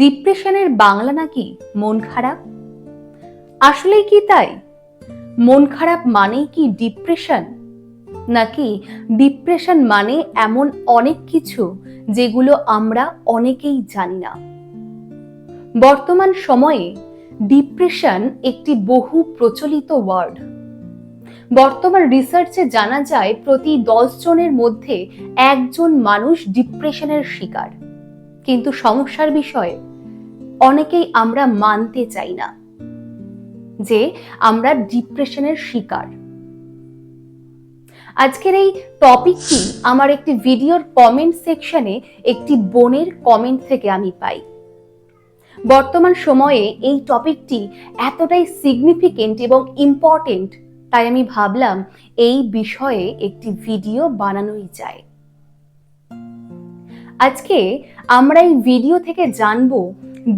ডিপ্রেশনের বাংলা নাকি মন খারাপ। আসলেই কি তাই? মন খারাপ মানেই কি ডিপ্রেশন, নাকি ডিপ্রেশন মানে এমন অনেক কিছু যেগুলো আমরা অনেকেই জানি না? বর্তমান সময়ে ডিপ্রেশন একটি বহু প্রচলিত ওয়ার্ড। বর্তমান রিসার্চে জানা যায় প্রতি 10 জনের মধ্যে একজন মানুষ ডিপ্রেশনের শিকার। কিন্তু সমস্যার বিষয়ে অনেকেই আমরা মানতে চাই না যে আমরা ডিপ্রেশনের শিকার। আজকের এই টপিকটি আমার একটি ভিডিওর কমেন্ট সেকশনে একটি বোনের কমেন্ট থেকে আমি পাই। বর্তমান সময়ে এই টপিকটি এতটাই সিগনিফিকেন্ট এবং ইম্পর্টেন্ট, তাই আমি ভাবলাম এই বিষয়ে একটি ভিডিও বানানোই যায়। আজকে আমরা এই ভিডিও থেকে জানবো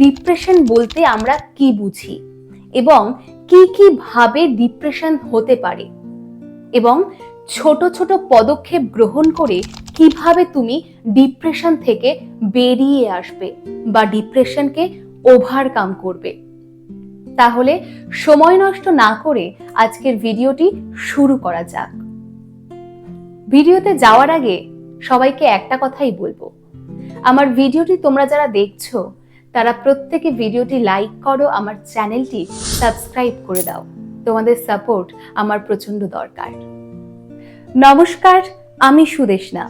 ডিপ্রেশন বলতে আমরা কি বুঝি এবং কি কি ভাবে ডিপ্রেশন হতে পারে, এবং ছোট ছোট পদক্ষেপ গ্রহণ করে কিভাবে তুমি ডিপ্রেশন থেকে বেরিয়ে আসবে বা ডিপ্রেশনকে ওভারকাম করবে। তাহলে সময় নষ্ট না করে আজকের ভিডিওটি শুরু করা যাক। ভিডিওতে যাওয়ার আগে সবাইকে একটা কথাই বলবো, আমার ভিডিওটি তোমরা যারা দেখছো তারা প্রত্যেকে ভিডিওটি লাইক করো, আমার চ্যানেলটি সাবস্ক্রাইব করে দাও। তোমাদের সাপোর্ট আমার প্রচন্ড দরকার। নমস্কার, আমি সুদেশনা।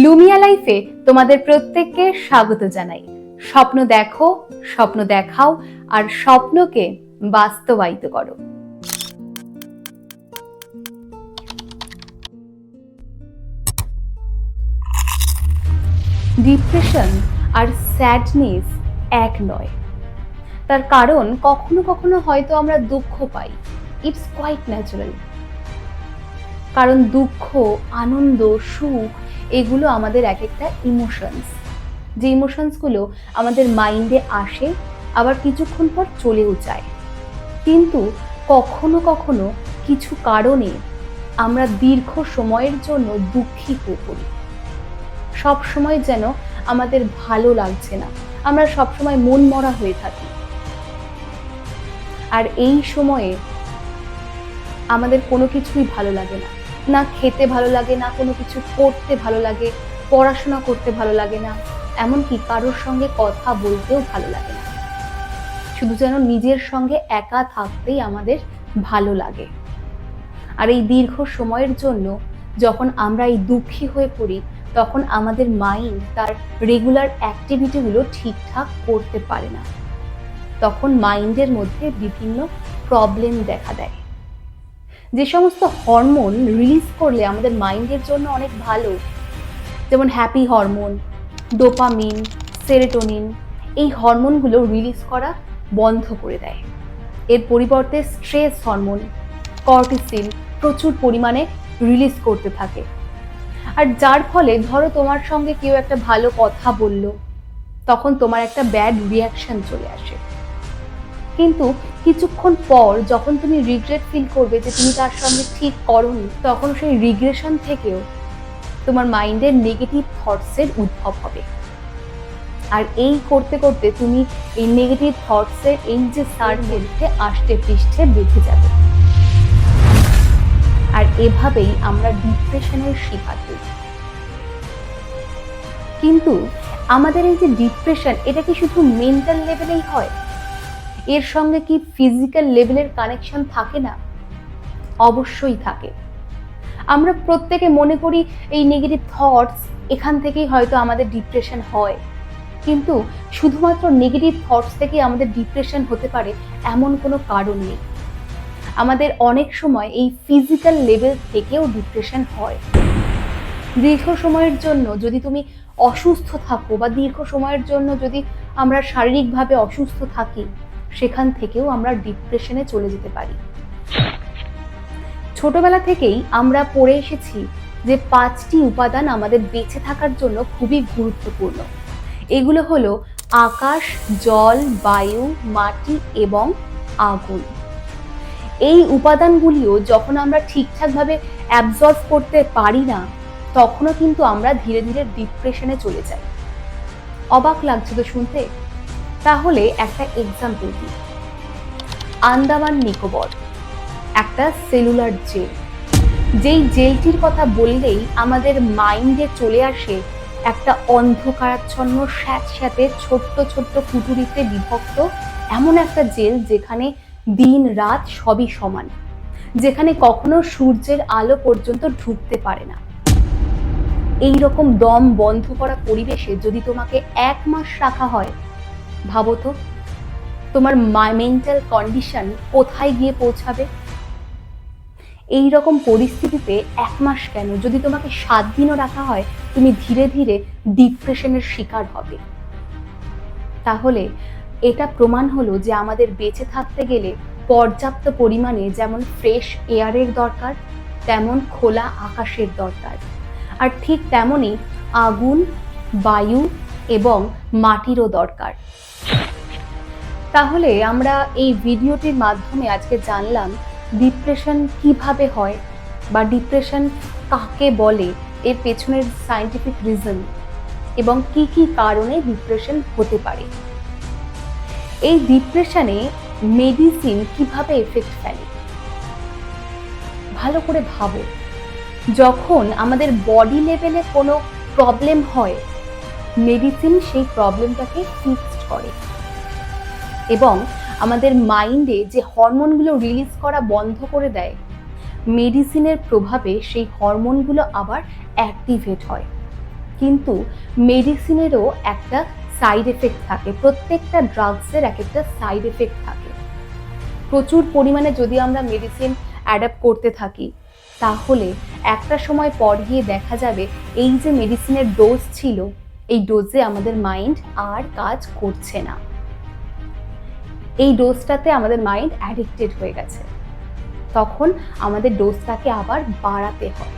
লুমিয়া লাইফে তোমাদের প্রত্যেককে স্বাগত জানাই। স্বপ্ন দেখো, স্বপ্ন দেখাও, আর স্বপ্নকে বাস্তবায়িত করো। ডিপ্রেশন আর স্যাডনেস এক নয়। তার কারণ কখনো কখনো হয়তো আমরা দুঃখ পাই। It's quite natural. কারণ দুঃখ, আনন্দ, সুখ এগুলো আমাদের এক একটা ইমোশনস। যে ইমোশনসগুলো আমাদের মাইন্ডে আসে, আবার কিছুক্ষণ পর চলেও যায়। কিন্তু কখনো কখনো কিছু কারণে আমরা দীর্ঘ সময়ের জন্য দুঃখী হয়ে পড়ি। সব সময় যেন আমাদের ভালো লাগছে না, আমরা সবসময় মন মরা হয়ে থাকি। আর এই সময়ে আমাদের কোনো কিছুই ভালো লাগে না, না খেতে ভালো লাগে, না কোনো কিছু করতে ভালো লাগে, পড়াশোনা করতে ভালো লাগে না, এমনকি কারোর সঙ্গে কথা বলতেও ভালো লাগে না। শুধু যেন নিজের সঙ্গে একা থাকতেই আমাদের ভালো লাগে। আর এই দীর্ঘ সময়ের জন্য যখন আমরা এই দুঃখী হয়ে পড়ি, তখন আমাদের মাইন্ড তার রেগুলার অ্যাক্টিভিটিগুলো ঠিকঠাক করতে পারে না। তখন মাইন্ডের মধ্যে বিভিন্ন প্রবলেম দেখা দেয়। যে সমস্ত হরমোন রিলিজ করলে আমাদের মাইন্ডের জন্য অনেক ভালো, যেমন হ্যাপি হরমোন, ডোপামিন, সেরোটোনিন, এই হরমোনগুলো রিলিজ করা বন্ধ করে দেয়। এর পরিবর্তে স্ট্রেস হরমোন, কর্টিসল প্রচুর পরিমাণে রিলিজ করতে থাকে। আর যার ফলে ধরো তোমার সঙ্গে কেউ একটা ভালো কথা বলল, তখন তোমার একটা ব্যাড রিয়াকশন চলে আসে। কিন্তু কিছুক্ষণ পর যখন তুমি রিগ্রেট ফিল করবে যে তুমি তার সঙ্গে ঠিক করোনি, তখন সেই রিগ্রেশন থেকেও তোমার মাইন্ডের নেগেটিভ থটসের উদ্ভব হবে। আর এই করতে করতে তুমি এই নেগেটিভ থটসের এই যে সার্কেলতে আষ্টে পৃষ্ঠে বেঁধে যাবে। আর এভাবেই আমরা ডিপ্রেশনের শিকার হই। কিন্তু আমাদের এই যে ডিপ্রেশন, এটা কি শুধু মেন্টাল লেভেলেই হয়? এর সঙ্গে কি ফিজিক্যাল লেভেলের কানেকশন থাকে না? অবশ্যই থাকে। আমরা প্রত্যেকে মনে করি এই নেগেটিভ থটস, এখান থেকেই হয়তো আমাদের ডিপ্রেশন হয়। কিন্তু শুধুমাত্র নেগেটিভ থটস থেকে আমাদের ডিপ্রেশন হতে পারে এমন কোনো কারণ নেই। আমাদের অনেক সময় এই ফিজিক্যাল লেভেল থেকেও ডিপ্রেশন হয়। দীর্ঘ সময়ের জন্য যদি তুমি অসুস্থ থাকো, বা দীর্ঘ সময়ের জন্য যদি আমরা শারীরিকভাবে অসুস্থ থাকি, সেখান থেকেও আমরা ডিপ্রেশনে চলে যেতে পারি। ছোটবেলা থেকেই আমরা পড়ে এসেছি যে 5টি উপাদান আমাদের বেঁচে থাকার জন্য খুবই গুরুত্বপূর্ণ। এগুলো হলো আকাশ, জল, বায়ু, মাটি এবং আগুন। এই উপাদানগুলিও যখন আমরা ঠিকঠাকভাবে অ্যাবজর্ব করতে পারি না, তখনও কিন্তু আমরা ধীরে ধীরে ডিপ্রেশনে চলে যাই। অবাক লাগছে তো শুনতে? তাহলে একটা এক্সাম্পল দিই। আন্দামান নিকোবর একটা সেলুলার জেল, যেই জেলটির কথা বললেই আমাদের মাইন্ডে চলে আসে একটা অন্ধকারাচ্ছন্ন স্যাঁতস্যাঁতে ছোট্ট ছোট্ট কুটুরিতে বিভক্ত এমন একটা জেল, যেখানে দিন রাত সবই সমান, যেখানে কখনো সূর্যের আলো পর্যন্ত ঢুকতে পারে না। এই রকম দম বন্ধ করা পরিবেশে যদি তোমাকে 1 মাস রাখা হয়, ভাবো তো তোমার মেন্টাল কন্ডিশন কোথায় গিয়ে পৌঁছাবে। এই রকম পরিস্থিতিতে 1 মাস কেন, যদি তোমাকে 7 দিনও রাখা হয়, তুমি ধীরে ধীরে ডিপ্রেশনের শিকার হবে। তাহলে এটা প্রমাণ হলো যে আমাদের বেঁচে থাকতে গেলে পর্যাপ্ত পরিমাণে যেমন ফ্রেশ এয়ারের দরকার, তেমন খোলা আকাশের দরকার, আর ঠিক তেমনই আগুন, বায়ু এবং মাটিরও দরকার। তাহলে আমরা এই ভিডিওটির মাধ্যমে আজকে জানলাম ডিপ্রেশন কিভাবে হয় বা ডিপ্রেশন কাকে বলে, এর পেছনের সায়েন্টিফিক রিজন এবং কি কি কারণে ডিপ্রেশন হতে পারে। এই ডিপ্রেশনে মেডিসিন কিভাবে এফেক্ট ফেলে ভালো করে ভাবো। যখন আমাদের বডি লেভেলে কোনো প্রবলেম হয়, মেডিসিন সেই প্রবলেমটাকে ফিক্সড করে এবং আমাদের মাইন্ডে যে হরমোনগুলো রিলিজ করা বন্ধ করে দেয়, মেডিসিনের প্রভাবে সেই হরমোনগুলো আবার অ্যাক্টিভেট হয়। কিন্তু মেডিসিনেরও একটা সাইড এফেক্ট থাকে, প্রত্যেকটা ড্রাগসের এক একটা সাইড এফেক্ট থাকে। প্রচুর পরিমাণে যদি আমরা মেডিসিন অ্যাডাপ্ট করতে থাকি, তাহলে একটা সময় পর গিয়ে দেখা যাবে এই যে মেডিসিনের ডোজ ছিল, এই ডোজে আমাদের মাইন্ড আর কাজ করছে না, এই ডোজটাতে আমাদের মাইন্ড অ্যাডিক্টেড হয়ে গেছে। তখন আমাদের ডোজটাকে আবার বাড়াতে হয়।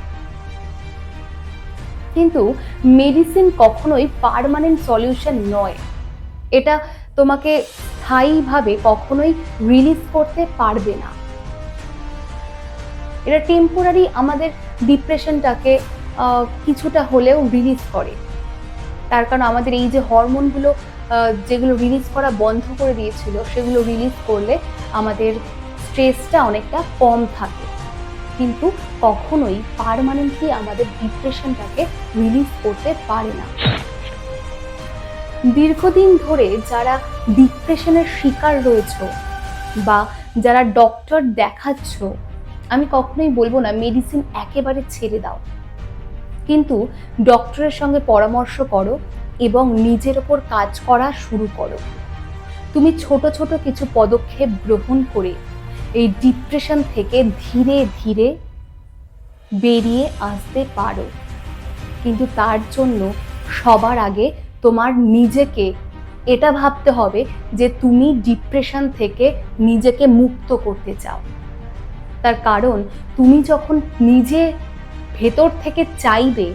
কিন্তু মেডিসিন কখনোই পার্মানেন্ট সলিউশন নয়, এটা তোমাকে স্থায়ীভাবে কখনোই রিলিজ করতে পারবে না। এটা টেম্পোরারি আমাদের ডিপ্রেশনটাকে কিছুটা হলেও রিলিজ করে, তার কারণ আমাদের এই যে হরমোনগুলো যেগুলো রিলিজ করা বন্ধ করে দিয়েছিল, সেগুলো রিলিজ করলে আমাদের স্ট্রেসটা অনেকটা কম থাকে, কিন্তু কখনোই পার্মানেন্টলি আমাদের ডিপ্রেশনটাকে রিলিজ করতে পারে না। দীর্ঘদিন ধরে যারা ডিপ্রেশনের শিকার রয়েছে বা যারা ডক্টর দেখাচ্ছ, আমি কখনোই বলবো না মেডিসিন একেবারে ছেড়ে দাও, কিন্তু ডক্টরের সঙ্গে পরামর্শ করো এবং নিজের ওপর কাজ করা শুরু করো। তুমি ছোট ছোট কিছু পদক্ষেপ গ্রহণ করে এই ডিপ্রেশন থেকে ধীরে ধীরে বেরিয়ে আসতে পারো, কিন্তু তার জন্য সবার আগে তোমার নিজেকে এটা ভাবতে হবে যে তুমি ডিপ্রেশন থেকে নিজেকে মুক্ত করতে চাও। তার কারণ তুমি যখন নিজে ভেতর থেকে চাইবে,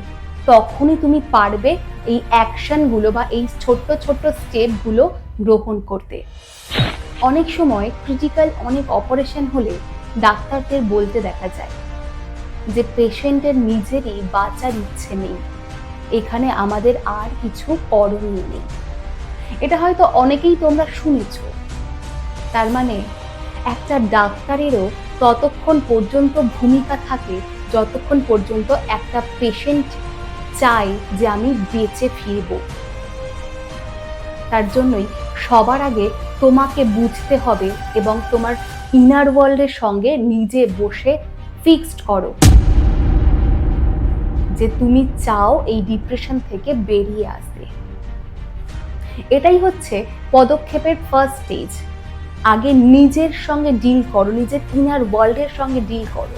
তখনই তুমি পারবে এই অ্যাকশনগুলো বা এই ছোট্ট ছোট্ট স্টেপগুলো গ্রহণ করতে। অনেক সময় ক্রিটিক্যাল অনেক অপারেশন হলে ডাক্তারদের বলতে দেখা যায় যে পেশেন্টের নিজেরই বাঁচার ইচ্ছে নেই, এখানে আমাদের আর কিছু করণীয় নেই। এটা হয়তো অনেকেই তোমরা শুনেছ। তার মানে একটা ডাক্তারেরও ততক্ষণ পর্যন্ত ভূমিকা থাকে যতক্ষণ পর্যন্ত একটা পেশেন্ট চায় যে আমি বেঁচে ফিরব। তার জন্যই সবার আগে তোমাকে বুঝতে হবে এবং তোমার ইনার ওয়ার্ল্ডের সঙ্গে নিজে বসে ফিক্সড করো যে তুমি চাও এই ডিপ্রেশন থেকে বেরিয়ে আসতে। এটাই হচ্ছে পদক্ষেপের ফার্স্ট স্টেজ। আগে নিজের সঙ্গে ডিল করো, নিজের ইনার ওয়ার্ল্ডের সঙ্গে ডিল করো।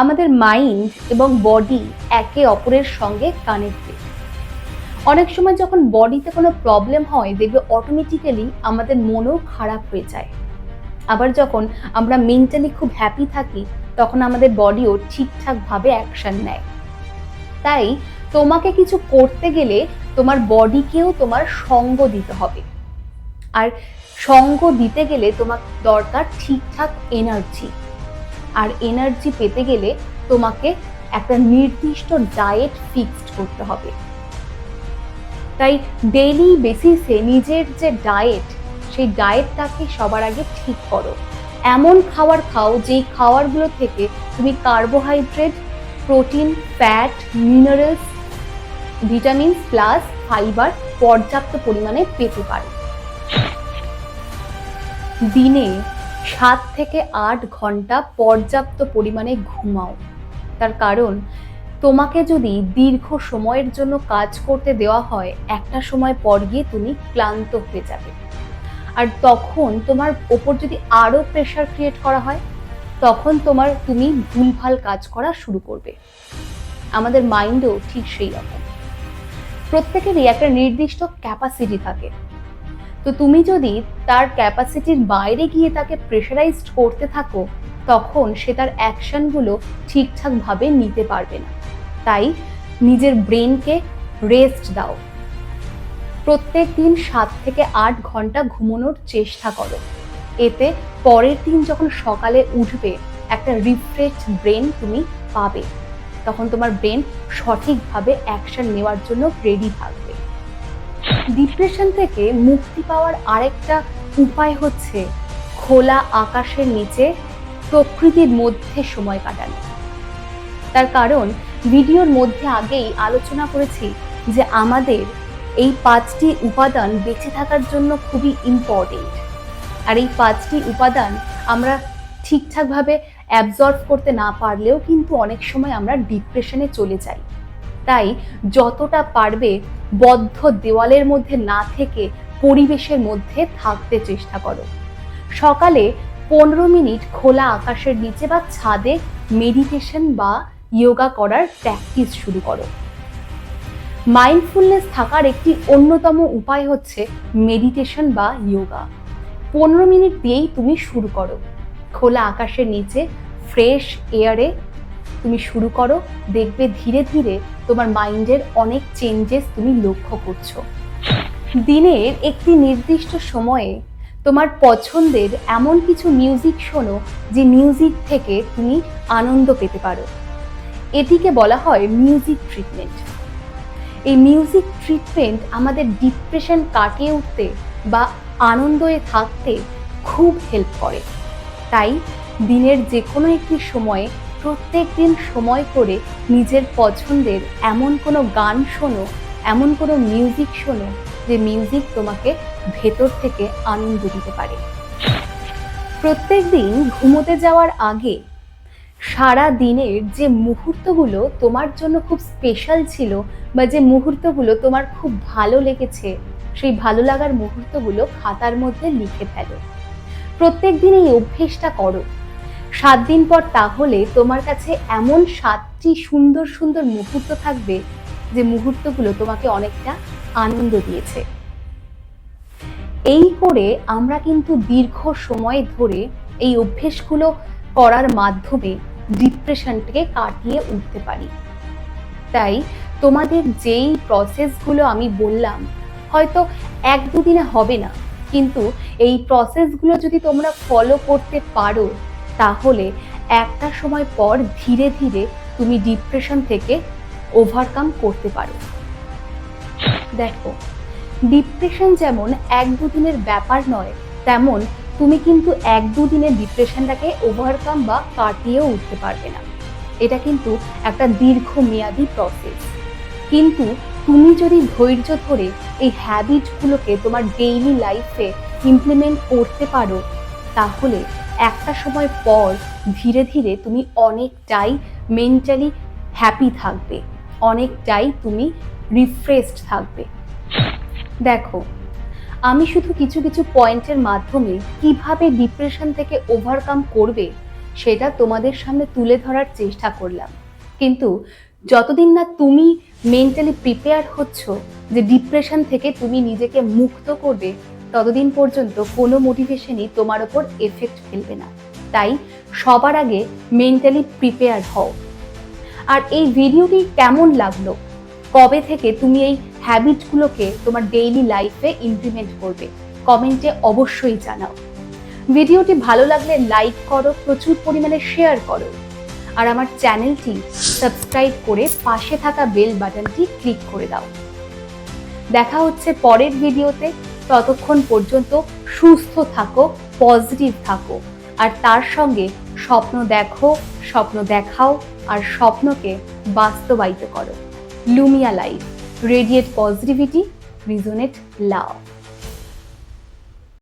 আমাদের মাইন্ড এবং বডি একে অপরের সঙ্গে কানেক্টেড। অনেক সময় যখন বডিতে কোনো প্রবলেম হয়, দেখবে অটোমেটিক্যালি আমাদের মনও খারাপ হয়ে যায়। আবার যখন আমরা মেন্টালি খুব হ্যাপি থাকি, তখন আমাদের বডিও ঠিকঠাকভাবে অ্যাকশন নেয়। তাই তোমাকে কিছু করতে গেলে তোমার বডিকেও তোমার সঙ্গ দিতে হবে, আর সঙ্গ দিতে গেলে তোমার দরকার ঠিকঠাক এনার্জি, আর এনার্জি পেতে গেলে তোমাকে একটা নির্দিষ্ট ডায়েট ফিক্সড করতে হবে। তাই ডেইলি বেসিসে নিজের যে ডায়েট, সেই ডায়েটটাকে সবার আগে ঠিক করো। এমন খাবার খাও যেই খাবারগুলো থেকে তুমি carbohydrate, protein, fat, minerals, vitamin plus fibre পর্যাপ্ত পরিমাণে পেতে পারো। দিনে 7 থেকে 8 ঘন্টা পর্যাপ্ত পরিমাণে ঘুমাও। তার কারণ তোমাকে যদি দীর্ঘ সময়ের জন্য কাজ করতে দেওয়া হয়, একটা সময় পর গিয়ে তুমি ক্লান্ত হয়ে যাবে। আর তখন তোমার ওপর যদি আরো প্রেশার ক্রিয়েট করা হয়, তখন তুমি ভুলভাল কাজ করা শুরু করবে। আমাদের মাইন্ডও ঠিক সেই রকম। প্রত্যেকেরই একটা নির্দিষ্ট ক্যাপাসিটি থাকে। তো তুমি যদি তার ক্যাপাসিটির বাইরে গিয়ে তাকে প্রেশারাইজড করতে থাকো, তখন সে তার অ্যাকশনগুলো ঠিকঠাকভাবে নিতে পারবে না। তাই নিজের ব্রেনকে রেস্ট দাও। প্রত্যেক দিন 7 থেকে 8 ঘন্টা ঘুমানোর চেষ্টা করো। এতে পরের দিন যখন সকালে উঠবে, একটা রিফ্রেশ ব্রেন তুমি পাবে। তখন তোমার ব্রেন সঠিকভাবে অ্যাকশন নেওয়ার জন্য রেডি থাকবে। ডিপ্রেশন থেকে মুক্তি পাওয়ার আরেকটা উপায় হচ্ছে খোলা আকাশের নিচে প্রকৃতির মধ্যে সময় কাটানো। তার কারণ ভিডিওর মধ্যে আগেই আলোচনা করেছি যে আমাদের এই 5টি উপাদান বেঁচে থাকার জন্য খুবই ইম্পর্টেন্ট। আর এই 5টি উপাদান আমরা ঠিকঠাকভাবে অ্যাবজর্ব করতে না পারলেও কিন্তু অনেক সময় আমরা ডিপ্রেশনে চলে যাই। তাই যতটা পারবে বদ্ধ দেওয়ালের মধ্যে না থেকে পরিবেশের মধ্যে থাকতে চেষ্টা করো। সকালে 15 মিনিট খোলা আকাশের নিচে বা ছাদে মেডিটেশন বা যোগা করার প্র্যাকটিস শুরু করো। মাইন্ডফুলনেস থাকার একটি অন্যতম উপায় হচ্ছে মেডিটেশন বা যোগা। 15 মিনিট দিয়েই তুমি শুরু করো। খোলা আকাশের নিচে ফ্রেশ এয়ারে তুমি শুরু করো, দেখবে ধীরে ধীরে তোমার মাইন্ডের অনেক চেঞ্জেস তুমি লক্ষ্য করছো। দিনের একটি নির্দিষ্ট সময়ে তোমার পছন্দের এমন কিছু মিউজিক শোনো যে মিউজিক থেকে তুমি আনন্দ পেতে পারো। এটিকে বলা হয় মিউজিক ট্রিটমেন্ট। এই মিউজিক ট্রিটমেন্ট আমাদের ডিপ্রেশন কাটিয়ে উঠতে বা আনন্দে থাকতে খুব হেল্প করে। তাই দিনের যে কোনো একটি সময়ে প্রত্যেক দিন সময় করে নিজের পছন্দের এমন কোনো গান শোনো, এমন কোনো মিউজিক শোনো যে মিউজিক তোমাকে ভেতর থেকে আনন্দ দিতে পারে। প্রত্যেক দিন ঘুমোতে যাওয়ার আগে সারা দিনের যে মুহূর্তগুলো তোমার জন্য খুব স্পেশাল ছিল বা যে মুহূর্তগুলো তোমার খুব ভালো লেগেছে, সেই ভালো লাগার মুহূর্তগুলো খাতার মধ্যে লিখে ফেলো। প্রত্যেক দিন এই অভ্যেসটা করো। 7 দিন পর তাহলে তোমার কাছে এমন 7টি সুন্দর সুন্দর মুহূর্ত থাকবে যে মুহূর্তগুলো তোমাকে অনেকটা আনন্দ দিয়েছে। এই করে আমরা কিন্তু দীর্ঘ সময় ধরে এই অভ্যেসগুলো করার মাধ্যমে ডিপ্রেশনটাকে কাটিয়ে উঠতে পারি। তাই তোমাদের যেই প্রসেসগুলো আমি বললাম হয়তো 1-2 দিনে হবে না, কিন্তু এই প্রসেসগুলো যদি তোমরা ফলো করতে পারো, তাহলে একটা সময় পর ধীরে ধীরে তুমি ডিপ্রেশন থেকে ওভারকাম করতে পারো। দেখো, ডিপ্রেশন যেমন 1-2 দিনের ব্যাপার নয়, তেমন তুমি কিন্তু 1-2 দিনে ডিপ্রেশনটাকে ওভারকাম বা কাটিয়েও উঠতে পারবে না। এটা কিন্তু একটা দীর্ঘমেয়াদী প্রসেস। কিন্তু তুমি যদি ধৈর্য ধরে এই হ্যাবিটগুলোকে তোমার ডেইলি লাইফে ইমপ্লিমেন্ট করতে পারো, তাহলে একটা সময় পর ধীরে ধীরে তুমি অনেকটাই মেন্টালি হ্যাপি থাকবে, অনেকটাই তুমি রিফ্রেশড থাকবে। দেখো, আমি শুধু কিছু কিছু পয়েন্টের মাধ্যমে কিভাবে ডিপ্রেশন থেকে ওভারকাম করবে সেটা তোমাদের সামনে তুলে ধরার চেষ্টা করলাম। কিন্তু যতদিন না তুমি মেন্টালি প্রিপেয়ার হচ্ছ যে ডিপ্রেশন থেকে তুমি নিজেকে মুক্ত করবে, ততদিন পর্যন্ত কোনো মোটিভেশনই তোমার ওপর এফেক্ট ফেলবে না। তাই সবার আগে মেন্টালি প্রিপেয়ার হও। আর এই ভিডিওটি কেমন লাগলো, কবে থেকে তুমি এই হ্যাবিটগুলোকে তোমার ডেইলি লাইফে ইমপ্লিমেন্ট করবে, কমেন্টে অবশ্যই জানাও। ভিডিওটি ভালো লাগলে লাইক করো, প্রচুর পরিমাণে শেয়ার করো, আর আমার চ্যানেলটি সাবস্ক্রাইব করে পাশে থাকা বেল বাটনটি ক্লিক করে দাও। দেখা হচ্ছে পরের ভিডিওতে। ততক্ষণ পর্যন্ত সুস্থ থাকো, পজিটিভ থাকো, আর তার সঙ্গে স্বপ্ন দেখো, স্বপ্ন দেখাও, আর স্বপ্নকে বাস্তবায়িত করো। লুমিয়া লাইফ, রেডিয়েট পজিটিভিটি, রিজোনেট লাভ।